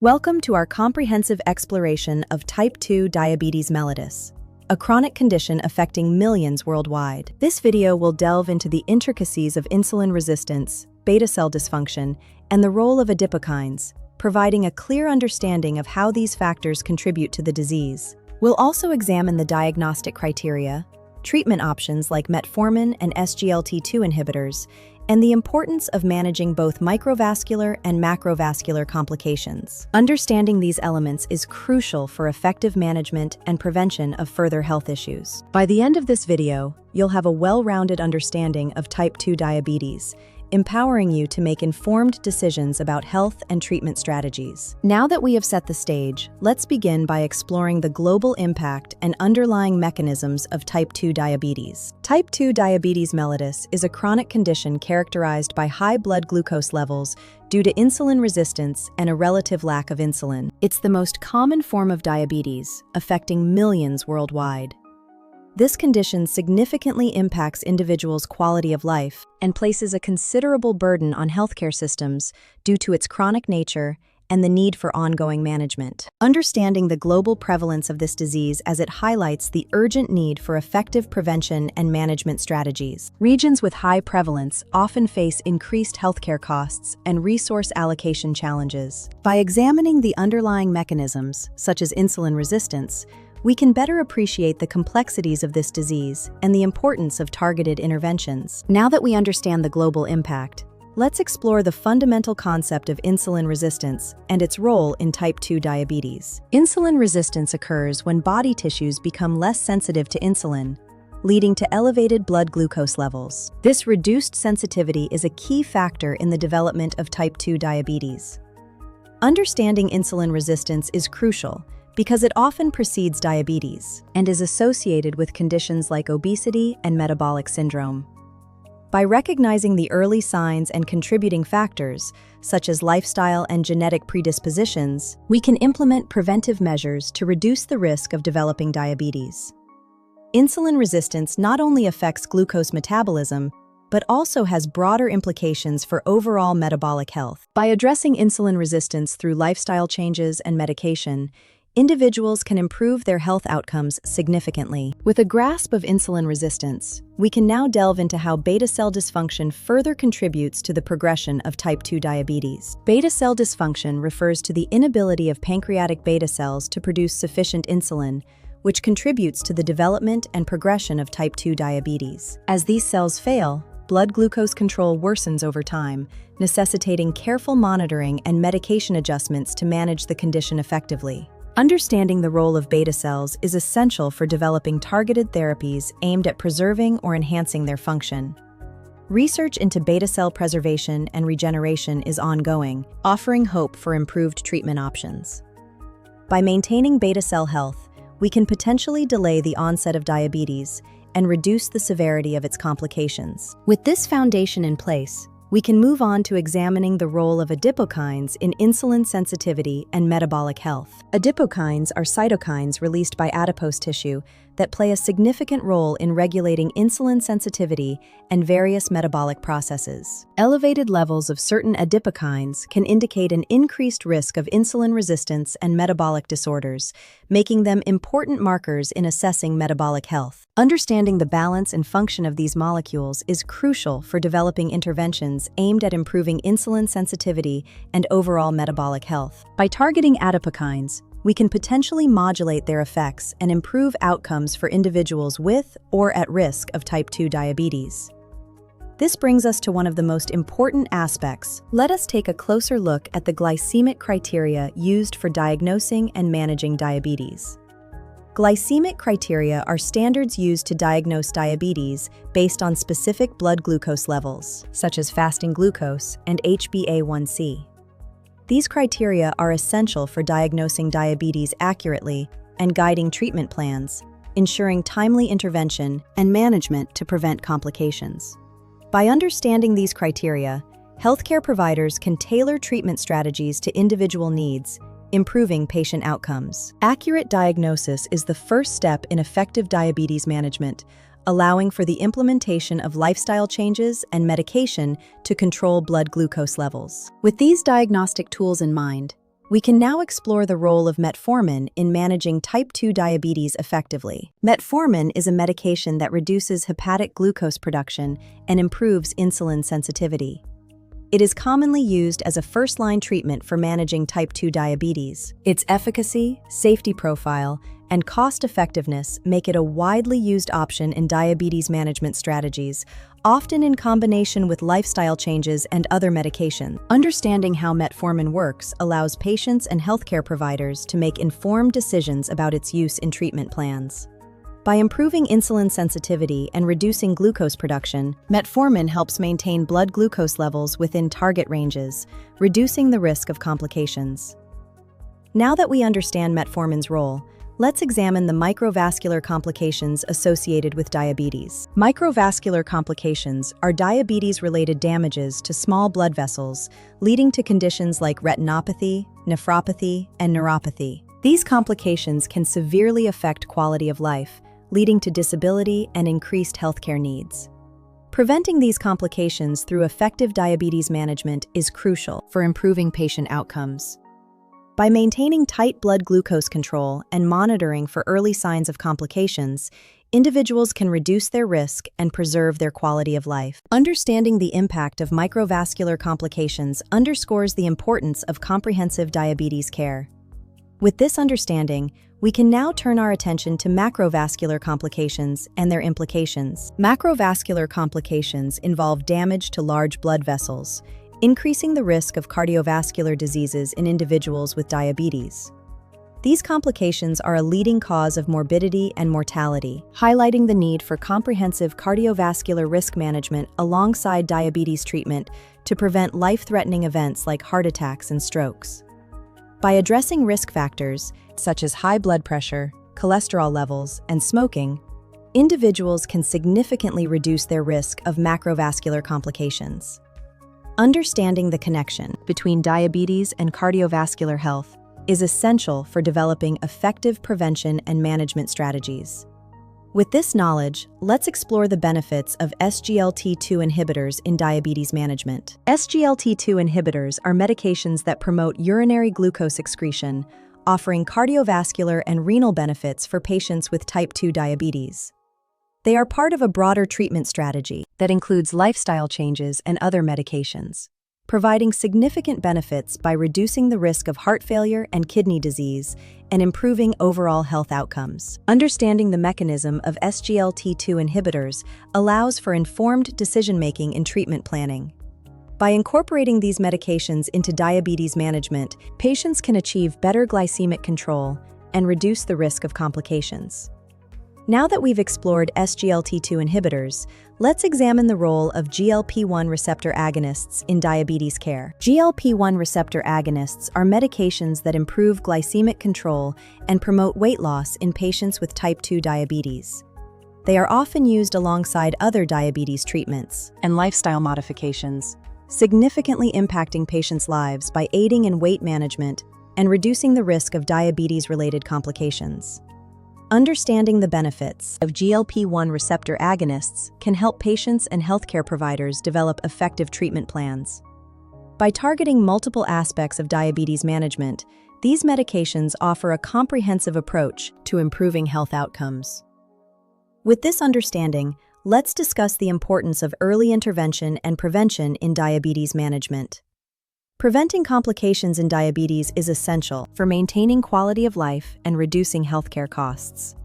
Welcome to our comprehensive exploration of type 2 diabetes mellitus, a chronic condition affecting millions worldwide. This video will delve into the intricacies of insulin resistance, beta cell dysfunction, and the role of adipokines, providing a clear understanding of how these factors contribute to the disease. We'll also examine the diagnostic criteria, treatment options like metformin and SGLT2 inhibitors, and the importance of managing both microvascular and macrovascular complications. Understanding these elements is crucial for effective management and prevention of further health issues. By the end of this video, you'll have a well-rounded understanding of type 2 diabetes, empowering you to make informed decisions about health and treatment strategies. Now that we have set the stage, let's begin by exploring the global impact and underlying mechanisms of type 2 diabetes. Type 2 diabetes mellitus is a chronic condition characterized by high blood glucose levels due to insulin resistance and a relative lack of insulin. It's the most common form of diabetes, affecting millions worldwide. This condition significantly impacts individuals' quality of life and places a considerable burden on healthcare systems due to its chronic nature and the need for ongoing management. Understanding the global prevalence of this disease as it highlights the urgent need for effective prevention and management strategies. Regions with high prevalence often face increased healthcare costs and resource allocation challenges. By examining the underlying mechanisms, such as insulin resistance, we can better appreciate the complexities of this disease and the importance of targeted interventions. Now that we understand the global impact, let's explore the fundamental concept of insulin resistance and its role in type 2 diabetes. Insulin resistance occurs when body tissues become less sensitive to insulin, leading to elevated blood glucose levels. This reduced sensitivity is a key factor in the development of type 2 diabetes. Understanding insulin resistance is crucial because it often precedes diabetes and is associated with conditions like obesity and metabolic syndrome. By recognizing the early signs and contributing factors, such as lifestyle and genetic predispositions, we can implement preventive measures to reduce the risk of developing diabetes. Insulin resistance not only affects glucose metabolism, but also has broader implications for overall metabolic health. By addressing insulin resistance through lifestyle changes and medication, individuals can improve their health outcomes significantly. With a grasp of insulin resistance, we can now delve into how beta cell dysfunction further contributes to the progression of type 2 diabetes. Beta cell dysfunction refers to the inability of pancreatic beta cells to produce sufficient insulin, which contributes to the development and progression of type 2 diabetes. As these cells fail, blood glucose control worsens over time, necessitating careful monitoring and medication adjustments to manage the condition effectively. Understanding the role of beta cells is essential for developing targeted therapies aimed at preserving or enhancing their function. Research into beta cell preservation and regeneration is ongoing, offering hope for improved treatment options. By maintaining beta cell health, we can potentially delay the onset of diabetes and reduce the severity of its complications. With this foundation in place, we can move on to examining the role of adipokines in insulin sensitivity and metabolic health. Adipokines are cytokines released by adipose tissue that play a significant role in regulating insulin sensitivity and various metabolic processes. Elevated levels of certain adipokines can indicate an increased risk of insulin resistance and metabolic disorders, making them important markers in assessing metabolic health. Understanding the balance and function of these molecules is crucial for developing interventions aimed at improving insulin sensitivity and overall metabolic health. By targeting adipokines, we can potentially modulate their effects and improve outcomes for individuals with or at risk of type 2 diabetes. This brings us to one of the most important aspects. Let us take a closer look at the glycemic criteria used for diagnosing and managing diabetes. Glycemic criteria are standards used to diagnose diabetes based on specific blood glucose levels, such as fasting glucose and HbA1c. These criteria are essential for diagnosing diabetes accurately and guiding treatment plans, ensuring timely intervention and management to prevent complications. By understanding these criteria, healthcare providers can tailor treatment strategies to individual needs, improving patient outcomes. Accurate diagnosis is the first step in effective diabetes management, allowing for the implementation of lifestyle changes and medication to control blood glucose levels. With these diagnostic tools in mind, We can now explore the role of metformin in managing type 2 diabetes effectively. Metformin is a medication that reduces hepatic glucose production and improves insulin sensitivity. It is commonly used as a first-line treatment for managing type 2 diabetes. Its efficacy, safety profile, and cost-effectiveness make it a widely used option in diabetes management strategies, often in combination with lifestyle changes and other medications. Understanding how metformin works allows patients and healthcare providers to make informed decisions about its use in treatment plans. By improving insulin sensitivity and reducing glucose production, metformin helps maintain blood glucose levels within target ranges, reducing the risk of complications. Now that we understand metformin's role, let's examine the microvascular complications associated with diabetes. Microvascular complications are diabetes-related damages to small blood vessels, leading to conditions like retinopathy, nephropathy, and neuropathy. These complications can severely affect quality of life, leading to disability and increased healthcare needs. Preventing these complications through effective diabetes management is crucial for improving patient outcomes. By maintaining tight blood glucose control and monitoring for early signs of complications, individuals can reduce their risk and preserve their quality of life. Understanding the impact of microvascular complications underscores the importance of comprehensive diabetes care. With this understanding, we can now turn our attention to macrovascular complications and their implications. Macrovascular complications involve damage to large blood vessels, increasing the risk of cardiovascular diseases in individuals with diabetes. These complications are a leading cause of morbidity and mortality, highlighting the need for comprehensive cardiovascular risk management alongside diabetes treatment to prevent life-threatening events like heart attacks and strokes. By addressing risk factors, such as high blood pressure, cholesterol levels, and smoking, individuals can significantly reduce their risk of macrovascular complications. Understanding the connection between diabetes and cardiovascular health is essential for developing effective prevention and management strategies. With this knowledge, let's explore the benefits of SGLT2 inhibitors in diabetes management. SGLT2 inhibitors are medications that promote urinary glucose excretion, offering cardiovascular and renal benefits for patients with type 2 diabetes. They are part of a broader treatment strategy that includes lifestyle changes and other medications, providing significant benefits by reducing the risk of heart failure and kidney disease and improving overall health outcomes. Understanding the mechanism of SGLT2 inhibitors allows for informed decision-making in treatment planning. By incorporating these medications into diabetes management, patients can achieve better glycemic control and reduce the risk of complications. Now that we've explored SGLT2 inhibitors, let's examine the role of GLP-1 receptor agonists in diabetes care. GLP-1 receptor agonists are medications that improve glycemic control and promote weight loss in patients with type 2 diabetes. They are often used alongside other diabetes treatments and lifestyle modifications, significantly impacting patients' lives by aiding in weight management and reducing the risk of diabetes-related complications. Understanding the benefits of GLP-1 receptor agonists can help patients and healthcare providers develop effective treatment plans. By targeting multiple aspects of diabetes management, these medications offer a comprehensive approach to improving health outcomes. With this understanding, let's discuss the importance of early intervention and prevention in diabetes management. Preventing complications in diabetes is essential for maintaining quality of life and reducing healthcare costs.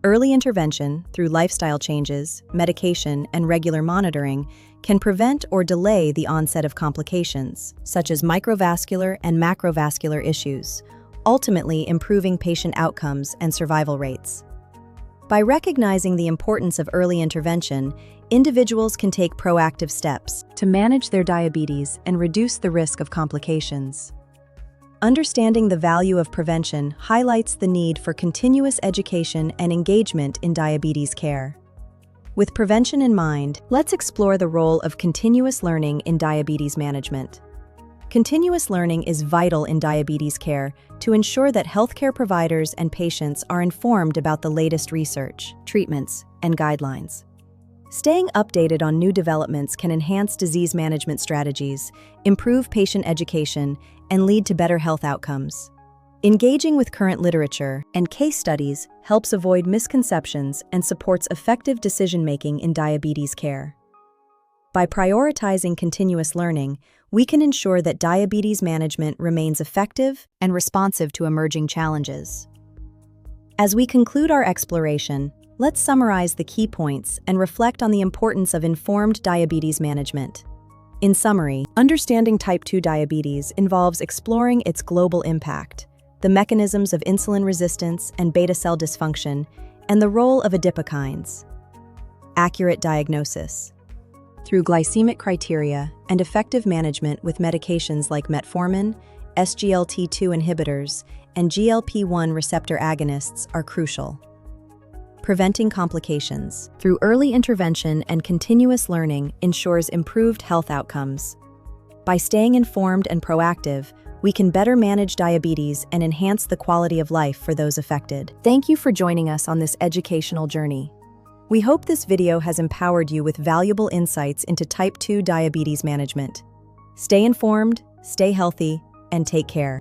Early intervention, through lifestyle changes, medication, and regular monitoring, can prevent or delay the onset of complications, such as microvascular and macrovascular issues, ultimately improving patient outcomes and survival rates. By recognizing the importance of early intervention, individuals can take proactive steps to manage their diabetes and reduce the risk of complications. Understanding the value of prevention highlights the need for continuous education and engagement in diabetes care. With prevention in mind, let's explore the role of continuous learning in diabetes management. Continuous learning is vital in diabetes care to ensure that healthcare providers and patients are informed about the latest research, treatments, and guidelines. Staying updated on new developments can enhance disease management strategies, improve patient education, and lead to better health outcomes. Engaging with current literature and case studies helps avoid misconceptions and supports effective decision-making in diabetes care. By prioritizing continuous learning, we can ensure that diabetes management remains effective and responsive to emerging challenges. As we conclude our exploration, let's summarize the key points and reflect on the importance of informed diabetes management. In summary, understanding type 2 diabetes involves exploring its global impact, the mechanisms of insulin resistance and beta cell dysfunction, and the role of adipokines. Accurate diagnosis. Through glycemic criteria and effective management with medications like metformin, SGLT2 inhibitors, and GLP-1 receptor agonists are crucial. Preventing complications through early intervention and continuous learning ensures improved health outcomes. By staying informed and proactive, we can better manage diabetes and enhance the quality of life for those affected. Thank you for joining us on this educational journey. We hope this video has empowered you with valuable insights into type 2 diabetes management. Stay informed, stay healthy, and take care.